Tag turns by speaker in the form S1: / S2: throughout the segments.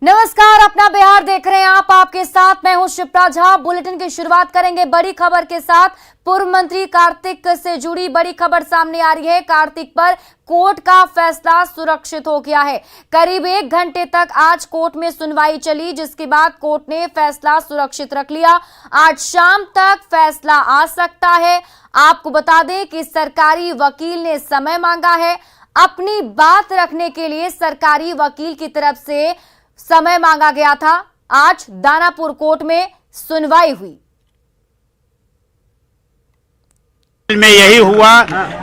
S1: नमस्कार, अपना बिहार देख रहे हैं आप। आपके साथ मैं हूं शिप्रा झा। बुलेटिन की शुरुआत करेंगे बड़ी खबर के साथ। पूर्व मंत्री कार्तिक से जुड़ी बड़ी खबर सामने आ रही है। कार्तिक पर कोर्ट का फैसला सुरक्षित हो गया है। करीब 1 घंटे तक आज कोर्ट में सुनवाई चली, जिसके बाद कोर्ट ने फैसला सुरक्षित रख लिया। आज शाम तक फैसला आ सकता है। आपको बता दें कि सरकारी वकील ने समय मांगा है। अपनी बात रखने के लिए सरकारी वकील की तरफ से समय मांगा गया था। आज दानापुर कोर्ट में सुनवाई हुई।
S2: में यही हुआ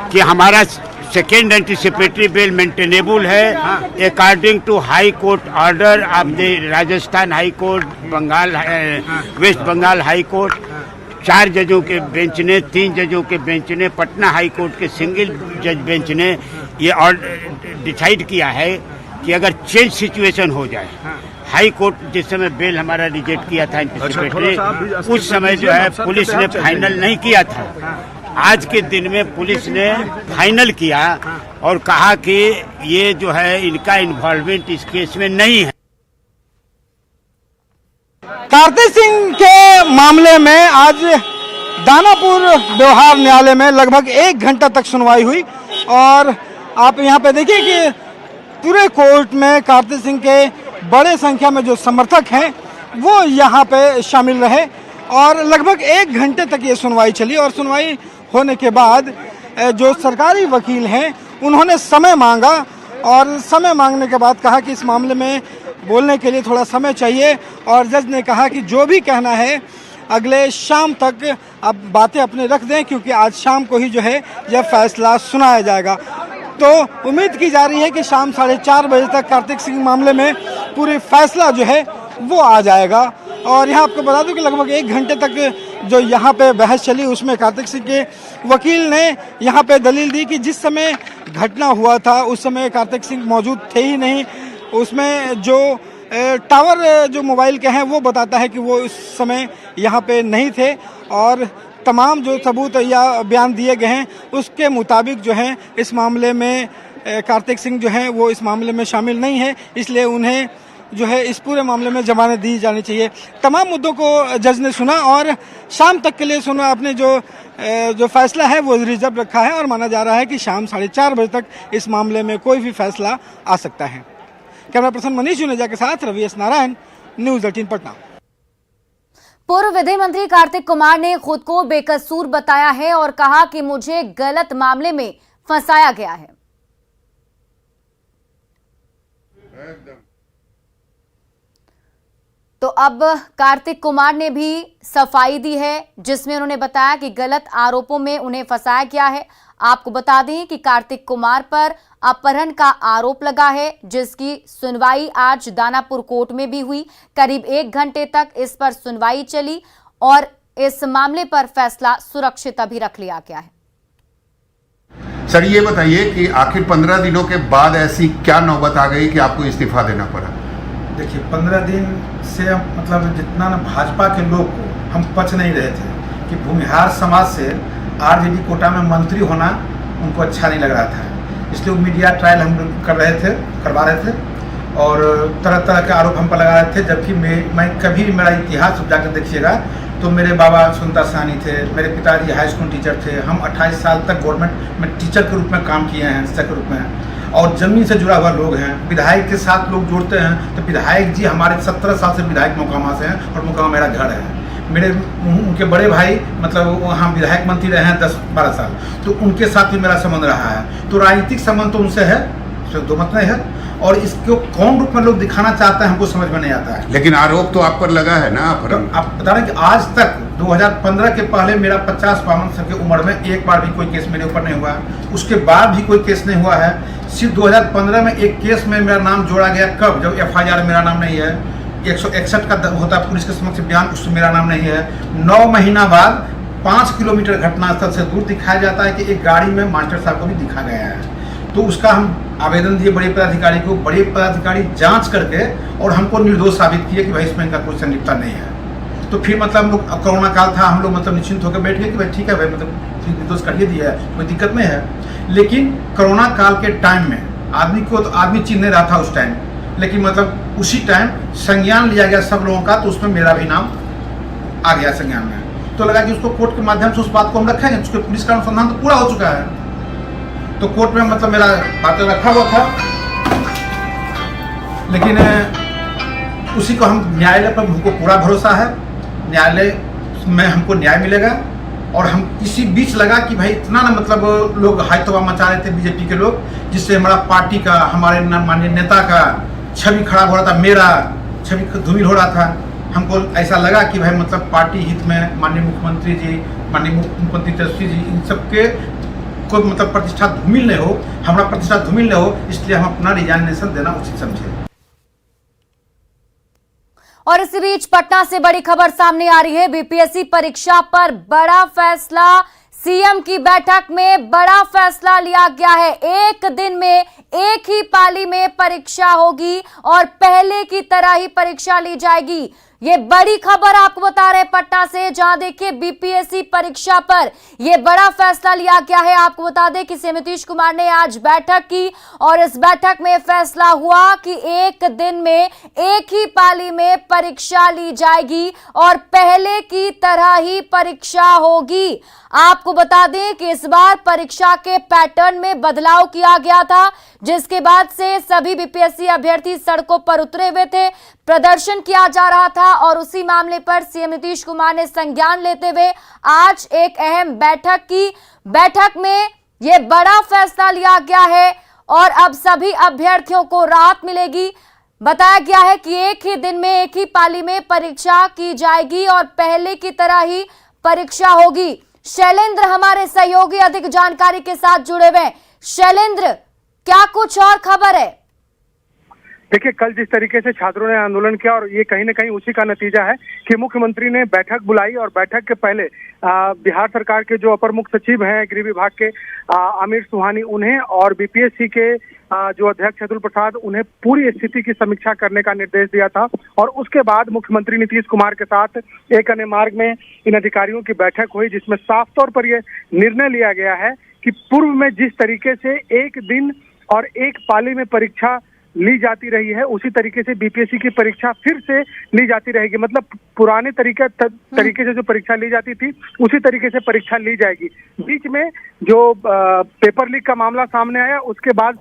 S2: कि हमारा सेकेंड एंटीसिपेटरी बेल मेंटेनेबल है according to high court order of the Rajasthan high court, Bengal west Bengal high court. 4 जजों के बेंच ने, 3 जजों के बेंच ने, पटना हाई कोर्ट के सिंगल जज बेंच ने ये डिसाइड किया है कि अगर चेंज सिचुएशन हो जाए, हाई कोर्ट जिस समय बेल हमारा रिजेक्ट किया था एंटीसिपेटरी, उस समय जो है पुलिस ने फाइनल नहीं किया था। आज के दिन में पुलिस ने फाइनल किया और कहा कि ये जो है इनका इन्वॉल्वमेंट इस केस में नहीं है।
S3: कार्तिक सिंह के मामले में आज दानापुर व्यवहार न्यायालय में लगभग 1 घंटा तक सुनवाई हुई और आप यहाँ पे देखिए कि पूरे कोर्ट में कार्तिक सिंह के बड़े संख्या में जो समर्थक हैं वो यहाँ पे शामिल रहे और लगभग 1 घंटे तक ये सुनवाई चली। और सुनवाई होने के बाद जो सरकारी वकील हैं उन्होंने समय मांगा और समय मांगने के बाद कहा कि इस मामले में बोलने के लिए थोड़ा समय चाहिए और जज ने कहा कि जो भी कहना है अगले शाम तक आप बातें अपने रख दें, क्योंकि आज शाम को ही जो है यह फैसला सुनाया जाएगा। तो उम्मीद की जा रही है कि शाम 4:30 बजे तक कार्तिक सिंह मामले में पूरी फैसला जो है वो आ जाएगा। और यहाँ आपको बता दूं कि लगभग 1 घंटे तक जो यहाँ पे बहस चली उसमें कार्तिक सिंह के वकील ने यहाँ पे दलील दी कि जिस समय घटना हुआ था उस समय कार्तिक सिंह मौजूद थे ही नहीं। उसमें जो टावर जो मोबाइल के हैं वो बताता है कि वो उस समय यहाँ पे नहीं थे और तमाम जो सबूत या बयान दिए गए हैं उसके मुताबिक जो है इस मामले में कार्तिक सिंह जो हैं वो इस मामले में शामिल नहीं है, इसलिए उन्हें जो है इस पूरे मामले में जमानत दी जानी चाहिए। तमाम मुद्दों को जज ने सुना और शाम तक के लिए सुना। अपने जो फैसला है वो रिजर्व रखा है और माना जा रहा है कि शाम 4:30 बजे तक इस मामले में कोई भी फैसला आ सकता है। कैमरा पर्सन मनीष जुनेजा के साथ रवि एस नारायण, न्यूज़ 18 पटना।
S1: पूर्व विधि मंत्री कार्तिक कुमार ने खुद को बेकसूर बताया है और कहा कि मुझे गलत मामले में फंसाया गया है। तो अब कार्तिक कुमार ने भी सफाई दी है, जिसमें उन्होंने बताया कि गलत आरोपों में उन्हें फंसाया गया है। आपको बता दें कि कार्तिक कुमार पर अपहरण का आरोप लगा है, जिसकी सुनवाई आज दानापुर कोर्ट में भी हुई। करीब 1 घंटे तक इस पर सुनवाई चली और इस मामले पर फैसला सुरक्षित अभी रख लिया गया है।
S4: सर ये बताइए कि आखिर 15 दिनों के बाद ऐसी क्या नौबत आ गई कि आपको इस्तीफा देना पड़ा?
S5: देखिए 15 दिन से मतलब जितना ना भाजपा के लोग को हम पच नहीं रहे थे कि भूमिहार समाज से आरजेडी कोटा में मंत्री होना उनको अच्छा नहीं लग रहा था। इसलिए मीडिया ट्रायल हम करवा रहे थे और तरह तरह के आरोप हम पर लगा रहे थे। जबकि मैं कभी मेरा इतिहास जाकर देखिएगा तो मेरे बाबा सुनता सानी थे, मेरे पिताजी हाई स्कूल टीचर थे। हम 28 साल तक गवर्नमेंट में टीचर के रूप में काम किए हैं, शिक्षक के रूप में, और जमीन से जुड़ा हुआ लोग हैं। विधायक के साथ लोग जुड़ते हैं तो विधायक जी हमारे 17 साल से विधायक मोकामा से हैं और मोकामा मेरा घर है। मेरे उनके बड़े भाई मतलब वहाँ विधायक मंत्री रहे हैं 10-12 साल, तो उनके साथ भी मेरा संबंध रहा है। तो राजनीतिक संबंध तो उनसे है, उससे दो मत नहीं है। और इसको कौन रूप में लोग दिखाना चाहते हैं हमको समझ में नहीं आता है।
S4: लेकिन आरोप तो आप पर लगा है ना?
S5: तो आप बता रहे हैं कि आज तक 2015 के पहले मेरा 50-52 साल की उम्र में एक बार भी कोई केस मेरे ऊपर नहीं हुआ। उसके बाद भी कोई केस नहीं हुआ है। सिर्फ 2015 में एक केस में मेरा नाम जोड़ा गया, कब? जब FIR मेरा नाम नहीं है। 161 का होता है पुलिस के समक्ष बयान, उसमें मेरा नाम नहीं है। 9 महीना बाद 5 किलोमीटर घटनास्थल से दूर दिखाया जाता है कि एक गाड़ी में मास्टर साहब को भी दिखा गया है। तो उसका हम आवेदन दिए बड़े पदाधिकारी को, बड़े पदाधिकारी जांच करके और हमको निर्दोष साबित किए कि भाई इसमें इनका कोई संलिप्तता नहीं है। तो फिर मतलब हम लोग, कोरोना काल था, हम लोग मतलब निश्चिंत होकर बैठ गए कि भाई ठीक है भाई, मतलब निर्दोष करिए दिया है, कोई दिक्कत नहीं है। लेकिन कोरोना काल के टाइम में आदमी चिन्ह नहीं रहा था उस टाइम। लेकिन मतलब उसी टाइम संज्ञान लिया गया सब लोगों का, तो उसमें मेरा भी नाम आ गया संज्ञान में। तो लगा कि उसको कोर्ट के माध्यम से उस बात को हम रखेंगे, उसके पुलिस का अनुसंधान तो पूरा हो चुका है, तो कोर्ट में मतलब मेरा बात रखा हुआ था। लेकिन उसी को हम न्यायालय पर हमको पूरा भरोसा है, न्यायालय में हमको न्याय मिलेगा। और हम इसी बीच लगा कि भाई इतना ना मतलब लोग हाई तबाह मचा रहे थे बीजेपी के लोग, जिससे हमारा पार्टी का, हमारे माननीय नेता का छवि खराब हो रहा था, मेरा छवि धूमिल हो रहा था। हमको ऐसा लगा कि भाई मतलब पार्टी हित में माननीय मुख्यमंत्री जी, माननीय मुख्यमंत्री तेजस्वी जी, इन सबके कोई मतलब प्रतिष्ठा धूमिल नहीं हो, हमारा प्रतिष्ठा धूमिल नहीं हो, इसलिए हम अपना रिजाइनेशन देना उचित समझे।
S1: और इसी बीच पटना से बड़ी खबर सामने आ रही है। बीपीएससी परीक्षा पर बड़ा फैसला, सीएम की बैठक में बड़ा फैसला लिया गया है। एक दिन में एक ही पाली में परीक्षा होगी और पहले की तरह ही परीक्षा ली जाएगी। ये बड़ी खबर आपको बता रहे हैं पटना से, जहां देखिए बीपीएससी परीक्षा पर यह बड़ा फैसला लिया गया है। आपको बता दें कि सीएम नीतीश कुमार ने आज बैठक की और इस बैठक में फैसला हुआ कि एक दिन में एक ही पाली में परीक्षा ली जाएगी और पहले की तरह ही परीक्षा होगी। आपको बता दें कि इस बार परीक्षा के पैटर्न में बदलाव किया गया था, जिसके बाद से सभी बीपीएससी अभ्यर्थी सड़कों पर उतरे हुए थे, प्रदर्शन किया जा रहा था और उसी मामले पर सीएम नीतीश कुमार ने संज्ञान लेते हुए आज एक अहम बैठक की। बैठक में यह बड़ा फैसला लिया गया है और अब सभी अभ्यर्थियों को राहत मिलेगी। बताया गया है कि एक ही दिन में एक ही पाली में परीक्षा की जाएगी और पहले की तरह ही परीक्षा होगी। शैलेंद्र हमारे सहयोगी अधिक जानकारी के साथ जुड़े हुए हैं। शैलेंद्र, क्या कुछ और खबर है?
S6: देखिए, कल जिस तरीके से छात्रों ने आंदोलन किया और ये कहीं ना कहीं उसी का नतीजा है कि मुख्यमंत्री ने बैठक बुलाई और बैठक के पहले बिहार सरकार के जो अपर मुख्य सचिव हैं गृह विभाग के आमिर सुहानी, उन्हें और बीपीएससी के जो अध्यक्ष अतुल प्रसाद, उन्हें पूरी स्थिति की समीक्षा करने का निर्देश दिया था। और उसके बाद मुख्यमंत्री नीतीश कुमार के साथ एक अन्य मार्ग में इन अधिकारियों की बैठक हुई, जिसमें साफ तौर पर यह निर्णय लिया गया है कि पूर्व में जिस तरीके से एक दिन और एक पाली में परीक्षा ली जाती रही है, उसी तरीके से बीपीएससी की परीक्षा फिर से ली जाती रहेगी। मतलब पुराने तरीके से जो परीक्षा ली जाती थी, उसी तरीके से परीक्षा ली जाएगी। बीच में जो पेपर लीक का मामला सामने आया, उसके बाद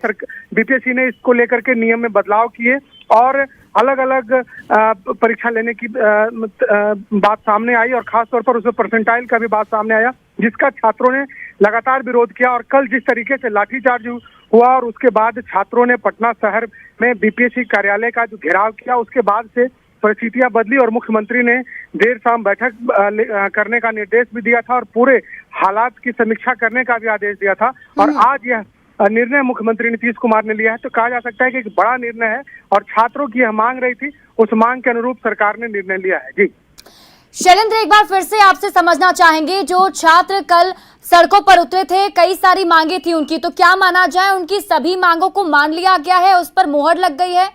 S6: बीपीएससी ने इसको लेकर के नियम में बदलाव किए और अलग अलग परीक्षा लेने की बात सामने आई और खासतौर पर उसमें परसेंटाइल का भी बात सामने आया, जिसका छात्रों ने लगातार विरोध किया। और कल जिस तरीके से लाठीचार्ज हुआ और उसके बाद छात्रों ने पटना शहर में बीपीएससी कार्यालय का जो घेराव किया, उसके बाद से परिस्थितियां बदली और मुख्यमंत्री ने देर शाम बैठक करने का निर्देश भी दिया था और पूरे हालात की समीक्षा करने का भी आदेश दिया था। और आज यह निर्णय मुख्यमंत्री नीतीश कुमार ने लिया है, तो कहा जा सकता है कि एक बड़ा निर्णय है और छात्रों की यह मांग रही थी, उस मांग के अनुरूप सरकार ने निर्णय लिया है। जी
S1: शैलेंद्र, एक बार फिर से आपसे समझना चाहेंगे, जो छात्र कल सड़कों पर उतरे थे, कई सारी मांगे थी उनकी, तो क्या माना जाए उनकी सभी मांगों को मान लिया गया है, उस पर मुहर लग गई है?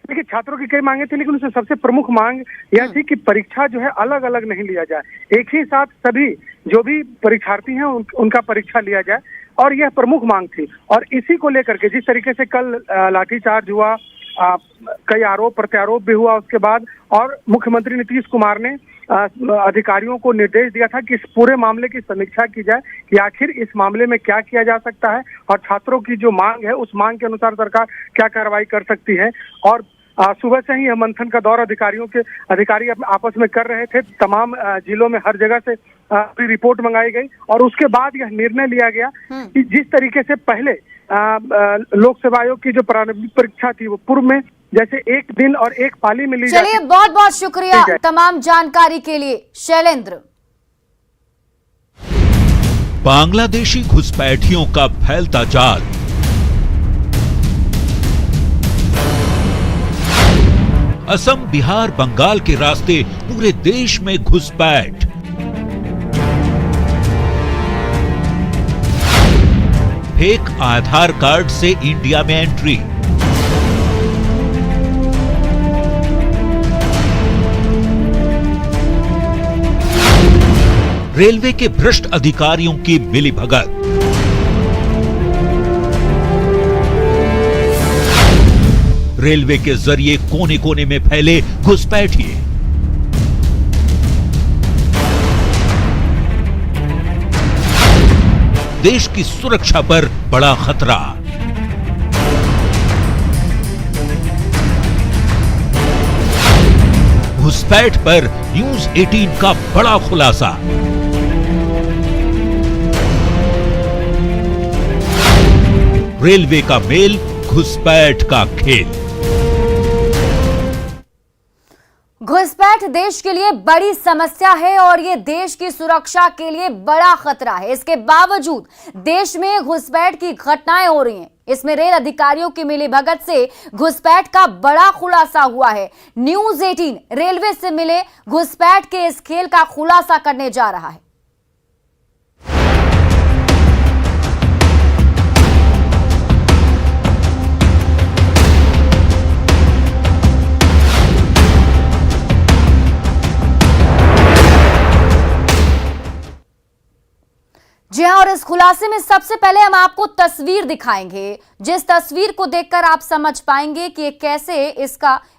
S6: देखिए, छात्रों की कई मांगे थी, लेकिन उसमें सबसे प्रमुख मांग यह थी कि परीक्षा जो है अलग अलग नहीं लिया जाए, एक ही साथ सभी जो भी परीक्षार्थी हैं उनका परीक्षा लिया जाए, और यह प्रमुख मांग थी। और इसी को लेकर के जिस तरीके से कल लाठीचार्ज हुआ, कई आरोप प्रत्यारोप भी हुआ उसके बाद, और मुख्यमंत्री नीतीश कुमार ने अधिकारियों को निर्देश दिया था कि इस पूरे मामले की समीक्षा की जाए कि आखिर इस मामले में क्या किया जा सकता है और छात्रों की जो मांग है उस मांग के अनुसार सरकार क्या कार्रवाई कर सकती है। और सुबह से ही यह मंथन का दौर अधिकारी आपस में कर रहे थे, तमाम जिलों में हर जगह से रिपोर्ट मंगाई गई और उसके बाद यह निर्णय लिया गया कि जिस तरीके से पहले लोक सेवा आयोग की जो प्रारंभिक परीक्षा थी वो पूर्व में जैसे एक दिन और एक पाली में ली जाती।
S1: चलिए, बहुत बहुत शुक्रिया तमाम जानकारी के लिए शैलेंद्र।
S7: बांग्लादेशी घुसपैठियों का फैलता जाल, असम, बिहार, बंगाल के रास्ते पूरे देश में घुसपैठ, फेक आधार कार्ड से इंडिया में एंट्री, रेलवे के भ्रष्ट अधिकारियों की मिलीभगत, रेलवे के जरिए कोने कोने में फैले घुसपैठिए। देश की सुरक्षा पर बड़ा खतरा। घुसपैठ पर न्यूज 18 का बड़ा खुलासा। रेलवे का मेल, घुसपैठ का खेल।
S1: घुसपैठ देश के लिए बड़ी समस्या है और ये देश की सुरक्षा के लिए बड़ा खतरा है। इसके बावजूद देश में घुसपैठ की घटनाएं हो रही हैं। इसमें रेल अधिकारियों की मिलीभगत से घुसपैठ का बड़ा खुलासा हुआ है। न्यूज 18 रेलवे से मिले घुसपैठ के इस खेल का खुलासा करने जा रहा है। जी हाँ, और इस खुलासे में सबसे पहले हम आपको तस्वीर दिखाएंगे, जिस तस्वीर को देखकर आप समझ पाएंगे कि कैसे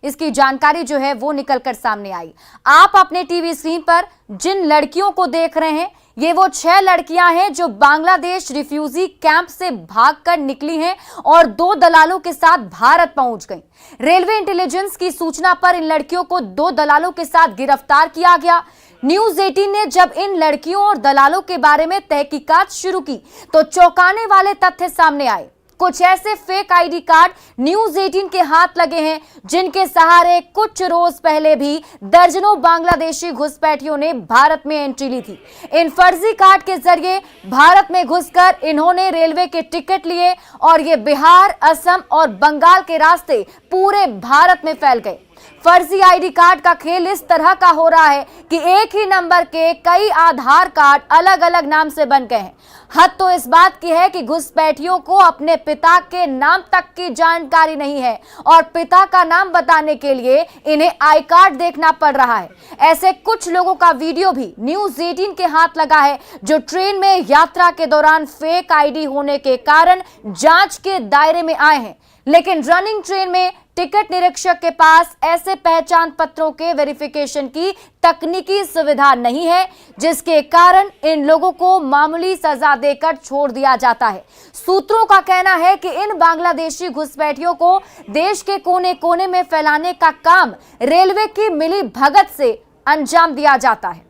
S1: इसकी जानकारी जो है वो निकलकर सामने आई। आप अपने टीवी स्क्रीन पर जिन लड़कियों को देख रहे हैं, ये वो 6 लड़कियां हैं जो बांग्लादेश रिफ्यूजी कैंप से भागकर निकली हैं और 2 दलालों के साथ भारत पहुंच गईं। रेलवे इंटेलिजेंस की सूचना पर इन लड़कियों को 2 दलालों के साथ गिरफ्तार किया गया। न्यूज 18 ने जब इन लड़कियों और दलालों के बारे में तहकीकात शुरू की तो चौंकाने वाले तथ्य सामने आए। कुछ ऐसे फेक आईडी कार्ड न्यूज 18 के हाथ लगे हैं जिनके सहारे कुछ रोज पहले भी दर्जनों बांग्लादेशी घुसपैठियों ने भारत में एंट्री ली थी। इन फर्जी कार्ड के जरिए भारत में घुसकर इन्होंने रेलवे के टिकट लिए और ये बिहार, असम और बंगाल के रास्ते पूरे भारत में फैल गए। फर्जी आईडी कार्ड का खेल इस तरह का हो रहा है कि एक ही नंबर के कई आधार कार्ड अलग अलग नाम से बन गए हैं। हद तो इस बात की है कि घुसपैठियों को अपने पिता के नाम तक की जानकारी नहीं है और पिता का नाम बताने के लिए इन्हें आई कार्ड देखना पड़ रहा है। ऐसे कुछ लोगों का वीडियो भी न्यूज 18 के हाथ लगा है जो ट्रेन में यात्रा के दौरान फेक आईडी होने के कारण जांच के दायरे में आए हैं, लेकिन रनिंग ट्रेन में टिकट निरीक्षक के पास ऐसे पहचान पत्रों के वेरिफिकेशन की तकनीकी सुविधा नहीं है, जिसके कारण इन लोगों को मामूली सजा देकर छोड़ दिया जाता है। सूत्रों का कहना है कि इन बांग्लादेशी घुसपैठियों को देश के कोने कोने में फैलाने का काम रेलवे की मिली भगत से अंजाम दिया जाता है।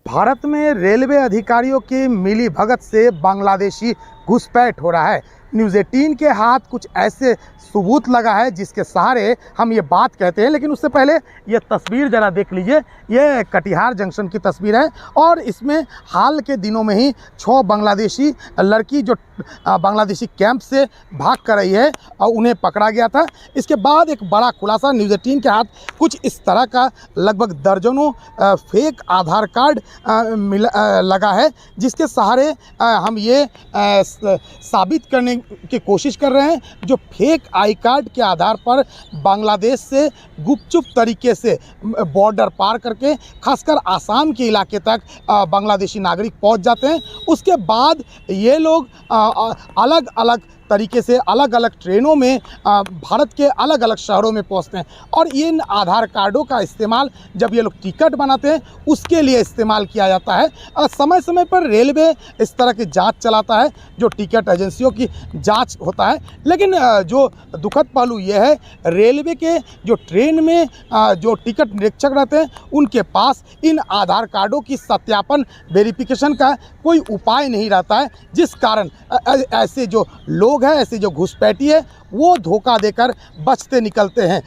S3: भारत में रेलवे अधिकारियों की मिली भगत से बांग्लादेशी घुसपैठ हो रहा है। न्यूज़ 18 के हाथ कुछ ऐसे सबूत लगा है जिसके सहारे हम ये बात कहते हैं। लेकिन उससे पहले ये तस्वीर ज़रा देख लीजिए। ये कटिहार जंक्शन की तस्वीर है और इसमें हाल के दिनों में ही 6 बांग्लादेशी लड़की जो बांग्लादेशी कैंप से भाग कर रही है और उन्हें पकड़ा गया था। इसके बाद एक बड़ा खुलासा न्यूज़ 18 के हाथ कुछ इस तरह का लगभग दर्जनों फेक आधार कार्ड लगा है, जिसके सहारे हम ये साबित करने की कोशिश कर रहे हैं जो फेक आई कार्ड के आधार पर बांग्लादेश से गुपचुप तरीके से बॉर्डर पार करके खासकर आसाम के इलाके तक बांग्लादेशी नागरिक पहुंच जाते हैं। उसके बाद ये लोग अलग अलग तरीके से अलग अलग ट्रेनों में भारत के अलग अलग शहरों में पहुंचते हैं और इन आधार कार्डों का इस्तेमाल जब ये लोग टिकट बनाते हैं उसके लिए इस्तेमाल किया जाता है। समय समय पर रेलवे इस तरह की जांच चलाता है, जो टिकट एजेंसियों की जांच होता है। लेकिन जो दुखद पहलू ये है, रेलवे के जो ट्रेन में जो टिकट निरीक्षक रहते हैं उनके पास इन आधार कार्डों की सत्यापन वेरिफिकेशन का कोई उपाय नहीं रहता है, जिस कारण ऐसे जो लोग हैं, ऐसे जो घुसपैठी है, वो धोखा देकर बचते निकलते हैं।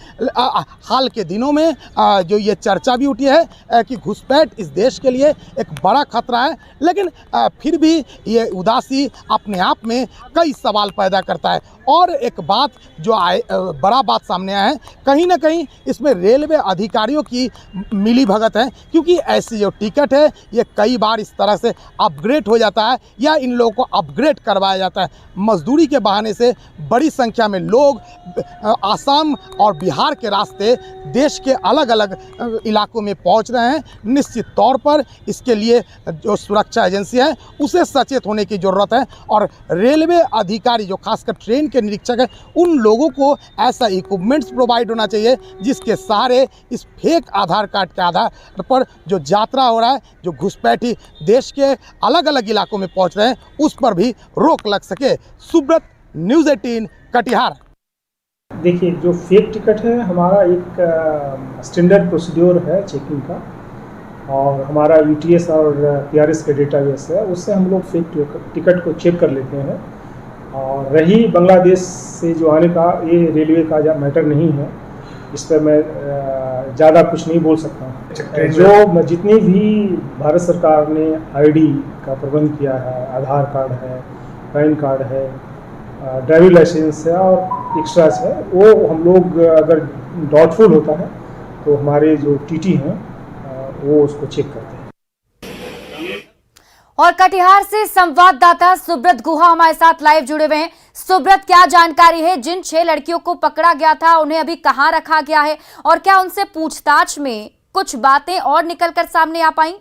S3: हाल के दिनों में जो ये चर्चा भी उठी है कि घुसपैठ इस देश के लिए एक बड़ा खतरा है, लेकिन फिर भी ये उदासी अपने आप में कई सवाल पैदा करता है। और एक बात जो बड़ा बात सामने आया है, कहीं ना कहीं इसमें रेलवे अधिकारियों की मिली भगत है, क्योंकि ऐसी जो टिकट है ये कई बार इस तरह से अपग्रेड हो जाता है या इन लोगों को अपग्रेड करवाया जाता है। मजदूरी के बहाने से बड़ी संख्या में लोग आसाम और बिहार के रास्ते देश के अलग अलग इलाकों में पहुंच रहे हैं। निश्चित तौर पर इसके लिए जो सुरक्षा एजेंसी है उसे सचेत होने की ज़रूरत है और रेलवे अधिकारी जो खासकर ट्रेन के निरीक्षक हैं उन लोगों को ऐसा इक्विपमेंट्स प्रोवाइड होना चाहिए जिसके सहारे इस फेक आधार कार्ड के आधार पर जो यात्रा हो रहा है, जो घुसपैठी देश के अलग अलग इलाकों में पहुंच रहे हैं, उस पर भी रोक लग सके। सुब्रत, न्यूज़ 18 कटिहार।
S8: देखिए, जो फेक टिकट है हमारा एक स्टैंडर्ड प्रोसीड्योर है चेकिंग का, और हमारा यूटीएस और पीआरएस के डेटाबेस है, उससे हम लोग फेक टिकट को चेक कर लेते हैं। और रही बांग्लादेश से जो आने का, ये रेलवे का मैटर नहीं है, इस पर मैं ज़्यादा कुछ नहीं बोल सकता हूँ। जो जितनी भी भारत सरकार ने आईडी का प्रबंध किया है, आधार कार्ड है, पैन कार्ड है, ड्राइविंग लाइसेंस है और एक्स्ट्रास है, वो हम लोग अगर डाउटफुल होता है तो हमारे जो टीटी हैं वो उसको चेक करते हैं।
S1: और कटिहार से संवाददाता सुब्रत गुहा हमारे साथ लाइव जुड़े हुए हैं। सुब्रत, क्या जानकारी है? जिन 6 लड़कियों को पकड़ा गया था उन्हें अभी कहां रखा गया है और क्या उनसे पूछताछ में कुछ बातें और निकलकर सामने आ पाई?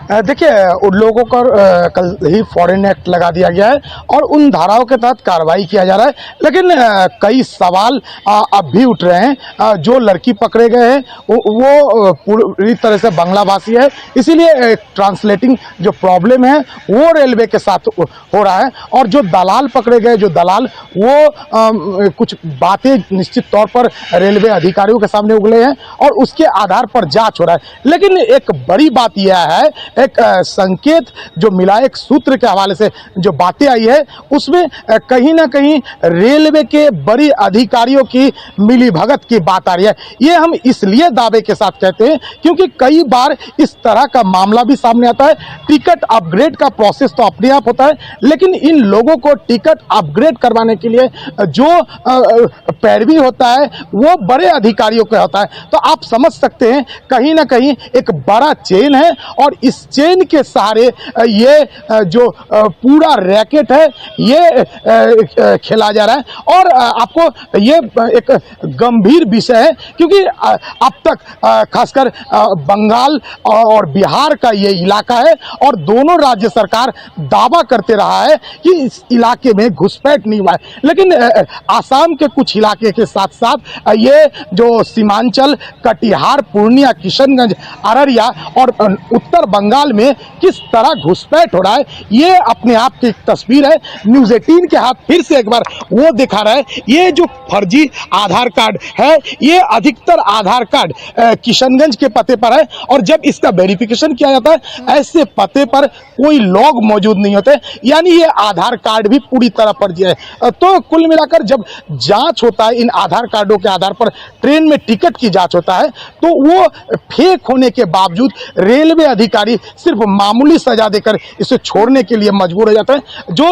S3: देखिए, उन लोगों को कल ही फॉरेन एक्ट लगा दिया गया है और उन धाराओं के तहत कार्रवाई किया जा रहा है, लेकिन कई सवाल अब भी उठ रहे हैं। जो लड़की पकड़े गए हैं वो पूरी तरह से बांग्ला भाषी है, इसीलिए ट्रांसलेटिंग जो प्रॉब्लम है वो रेलवे के साथ हो रहा है। और जो दलाल पकड़े गए, जो दलाल, वो कुछ बातें निश्चित तौर पर रेलवे अधिकारियों के सामने उगले हैं और उसके आधार पर जांच हो रहा है। लेकिन एक बड़ी बात यह है, एक संकेत जो मिला, एक सूत्र के हवाले से जो बातें आई है, उसमें कहीं ना कहीं रेलवे के बड़ी अधिकारियों की मिलीभगत की बात आ रही है। ये हम इसलिए दावे के साथ कहते हैं क्योंकि कई बार इस तरह का मामला भी सामने आता है। टिकट अपग्रेड का प्रोसेस तो अपने आप होता है, लेकिन इन लोगों को टिकट अपग्रेड करवाने के लिए जो पैरवी होता है वो बड़े अधिकारियों का होता है। तो आप समझ सकते हैं कहीं ना कहीं एक बड़ा चेन है और इस चेन के सहारे ये जो पूरा रैकेट है ये खेला जा रहा है। और आपको ये एक गंभीर विषय है क्योंकि अब तक खासकर बंगाल और बिहार का ये इलाका है और दोनों राज्य सरकार दावा करते रहा है कि इस इलाके में घुसपैठ नहीं हुआ है, लेकिन आसाम के कुछ इलाके के साथ साथ ये जो सीमांचल कटिहार, पूर्णिया, किशनगंज, अररिया और उत्तर बंगाल में किस तरह घुसपैठ हो रहा है, ये अपने आप की एक तस्वीर है। न्यूज़ 18 के हाथ फिर से एक बार वो दिखा रहा है। ये जो फर्जी आधार कार्ड है, ये अधिकतर आधार कार्ड किशनगंज के पते पर है और जब इसका वेरिफिकेशन किया जाता है ऐसे पते पर कोई लोग मौजूद नहीं होते, यानी ये आधार कार्ड भी पूरी तरह फर्जी है। तो कुल मिलाकर जब जांच होता है इन आधार कार्डों के आधार पर, ट्रेन में टिकट की जांच होता है, तो वो फेक होने के बावजूद रेलवे अधिकारी सिर्फ मामूली सजा देकर इसे छोड़ने के लिए मजबूर हो जाता है। जो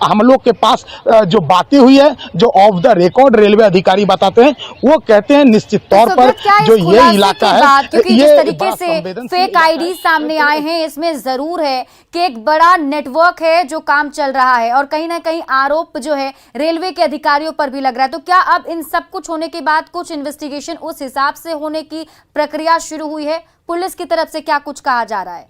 S3: हम लोग के पास जो बातें हुई है, जो ऑफ द रिकॉर्ड रेलवे अधिकारी बताते हैं, वो कहते हैं निश्चित तौर पर जो ये इलाका है,
S1: क्योंकि जिस तरीके से फेक आईडी सामने आए हैं, इसमें जरूर है कि एक बड़ा नेटवर्क है जो काम चल रहा है और कहीं ना कहीं आरोप जो है रेलवे के अधिकारियों पर भी लग रहा है। तो क्या अब इन सब कुछ होने के बाद कुछ इन्वेस्टिगेशन उस हिसाब से होने की प्रक्रिया शुरू हुई है? पुलिस की तरफ से क्या कुछ कहा जा रहा है?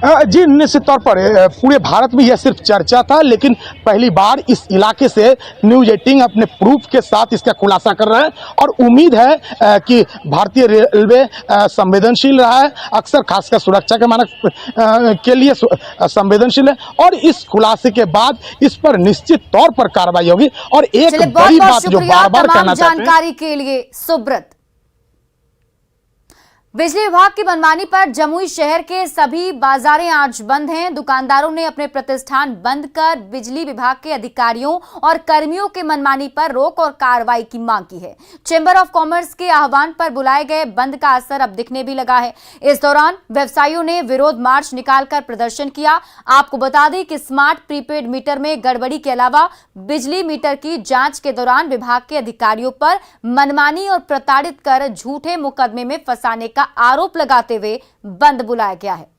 S3: जी, निश्चित तौर पर पूरे भारत में यह सिर्फ चर्चा था, लेकिन पहली बार इस इलाके से न्यूज़ 18 अपने प्रूफ के साथ इसका खुलासा कर रहा है और उम्मीद है कि भारतीय रेलवे संवेदनशील रहा है, अक्सर खासकर सुरक्षा के मानक के लिए संवेदनशील है और इस खुलासे के बाद इस पर निश्चित तौर पर कार्रवाई होगी। और एक बड़ी बात जो बार बार कहना चाहते हैं,
S1: जानकारी के लिए सुब्रत। बिजली विभाग की मनमानी पर जमुई शहर के सभी बाजारें आज बंद हैं। दुकानदारों ने अपने प्रतिष्ठान बंद कर बिजली विभाग के अधिकारियों और कर्मियों के मनमानी पर रोक और कार्रवाई की मांग की है। चैंबर ऑफ कॉमर्स के आह्वान पर बुलाए गए बंद का असर अब दिखने भी लगा है। इस दौरान व्यवसायियों ने विरोध मार्च निकालकर प्रदर्शन किया। आपको बता दें कि स्मार्ट प्रीपेड मीटर में गड़बड़ी के अलावा बिजली मीटर की जांच के दौरान विभाग के अधिकारियों पर मनमानी और प्रताड़ित कर झूठे मुकदमे में फंसाने का का आरोप लगाते हुए बंद बुलाया गया है।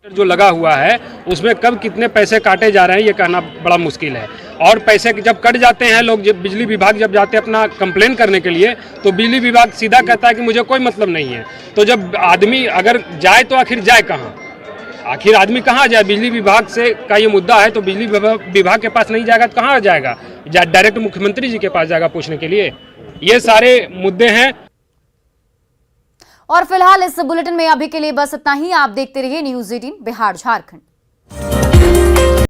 S9: जो लगा हुआ है उसमें कब कितने पैसे काटे जा रहे हैं ये कहना बड़ा मुश्किल है। और पैसे जब कट जाते हैं लोग, जब बिजली विभाग जब जाते हैं अपना कंप्लेन करने के लिए, तो बिजली विभाग सीधा कहता है कि मुझे कोई मतलब नहीं है। तो जब आदमी अगर जाए तो आखिर जाए कहाँ? आखिर आदमी कहाँ जाए? बिजली विभाग से का ये मुद्दा है तो बिजली विभाग के पास नहीं जाएगा तो कहाँ जाएगा? डायरेक्ट मुख्यमंत्री जी के पास जाएगा पूछने के लिए। ये सारे मुद्दे हैं।
S1: और फिलहाल इस बुलेटिन में अभी के लिए बस इतना ही। आप देखते रहिए न्यूज़ 18 बिहार झारखंड।